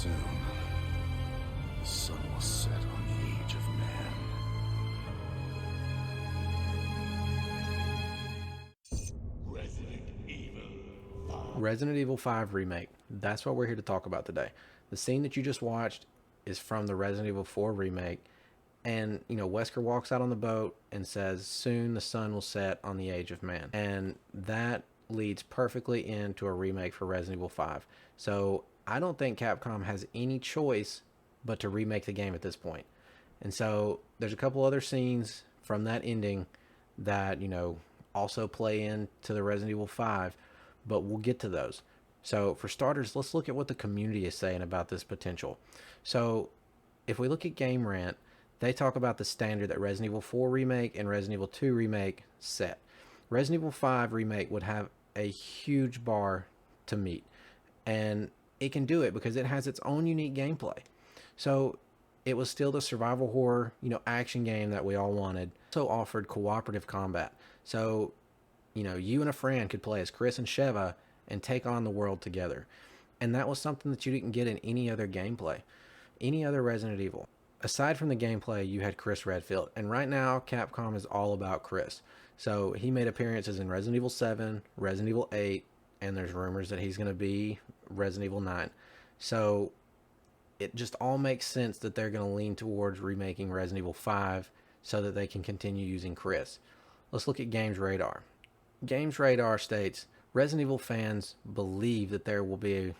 Soon, the sun will set on the age of man. Resident Evil 5 Remake. That's what we're here to talk about today. The scene that you just watched is from the Resident Evil 4 Remake. And, Wesker walks out on the boat and says, soon the sun will set on the age of man. And that leads perfectly into a remake for Resident Evil 5. So I don't think Capcom has any choice but to remake the game at this point. And so there's a couple other scenes from that ending that, also play into the Resident Evil 5, but we'll get to those. So for starters, let's look at what the community is saying about this potential. So if we look at Game Rant, they talk about the standard that Resident Evil 4 Remake and Resident Evil 2 Remake set. Resident Evil 5 Remake would have a huge bar to meet, and it can do it because it has its own unique gameplay. So it was still the survival horror, action game that we all wanted. It also offered cooperative combat. So, you and a friend could play as Chris and Sheva and take on the world together. And that was something that you didn't get in any other gameplay, any other Resident Evil. Aside from the gameplay, you had Chris Redfield. And right now, Capcom is all about Chris. So he made appearances in Resident Evil 7, Resident Evil 8, and there's rumors that he's going to be Resident Evil 9. So it just all makes sense that they're going to lean towards remaking Resident Evil 5 so that they can continue using Chris. Let's look at Games Radar. Games Radar states, Resident Evil fans believe that there will be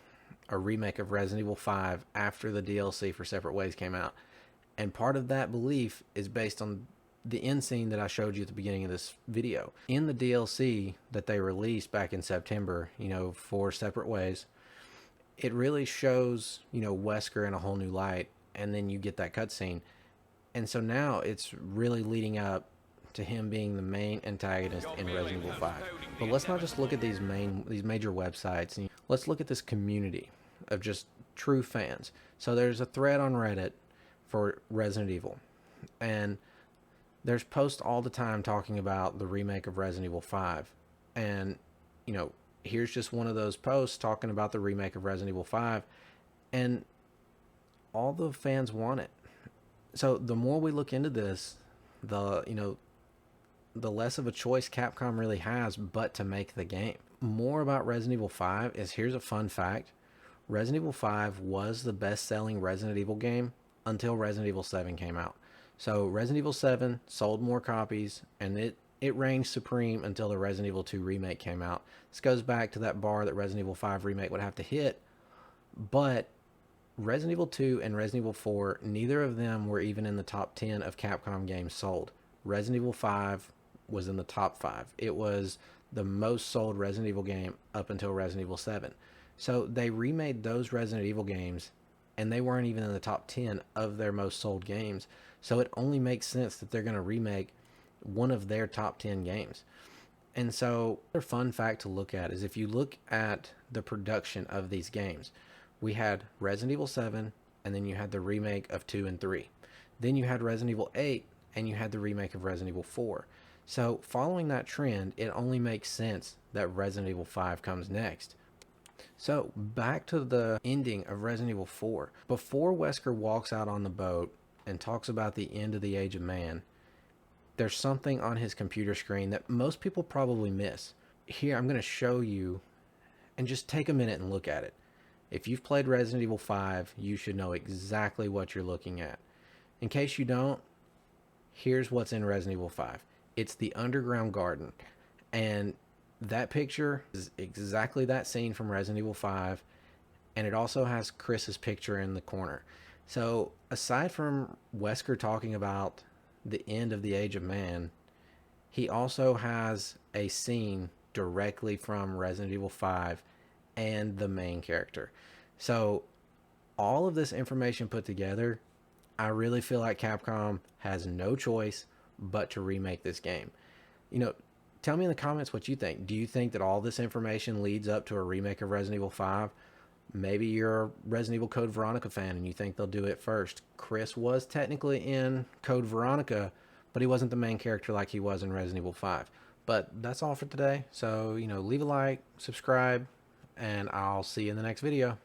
a remake of Resident Evil 5 after the DLC for Separate Ways came out. And part of that belief is based on the end scene that I showed you at the beginning of this video. In the DLC that they released back in September, for Separate Ways, it really shows, Wesker in a whole new light, and then you get that cutscene. And so now it's really leading up to him being the main antagonist in Resident Evil 5. But let's not just look at these major websites. Let's look at this community of just true fans. So there's a thread on Reddit for Resident Evil, and there's posts all the time talking about the remake of Resident Evil 5. And, here's just one of those posts talking about the remake of Resident Evil 5, and all the fans want it. So the more we look into this, the less of a choice Capcom really has but to make the game. More about Resident Evil 5 is, here's a fun fact. Resident Evil 5 was the best-selling Resident Evil game until Resident Evil 7 came out. So Resident Evil 7 sold more copies, and it reigned supreme until the Resident Evil 2 Remake came out. This goes back to that bar that Resident Evil 5 Remake would have to hit, but Resident Evil 2 and Resident Evil 4, neither of them were even in the top 10 of Capcom games sold. Resident Evil 5 was in the top 5. It was the most sold Resident Evil game up until Resident Evil 7. So they remade those Resident Evil games, and they weren't even in the top 10 of their most sold games. So it only makes sense that they're going to remake one of their top 10 games. And so another fun fact to look at is, if you look at the production of these games, we had Resident Evil 7, and then you had the remake of 2 and 3. Then you had Resident Evil 8, and you had the remake of Resident Evil 4. So following that trend, it only makes sense that Resident Evil 5 comes next. So back to the ending of Resident Evil 4. Before Wesker walks out on the boat and talks about the end of the age of man, there's something on his computer screen that most people probably miss. Here, I'm going to show you, and just take a minute and look at it. If you've played Resident Evil 5, you should know exactly what you're looking at. In case you don't, here's what's in Resident Evil 5. It's the underground garden, and that picture is exactly that scene from Resident Evil 5, and it also has Chris's picture in the corner. So aside from Wesker talking about the end of the age of man, he also has a scene directly from Resident Evil 5 and the main character. So all of this information put together, I really feel like Capcom has no choice but to remake this game. Tell me in the comments what you think. Do you think that all this information leads up to a remake of Resident Evil 5? Maybe you're a Resident Evil Code Veronica fan and you think they'll do it first. Chris was technically in Code Veronica, but he wasn't the main character like he was in Resident Evil 5. But that's all for today. So, leave a like, subscribe, and I'll see you in the next video.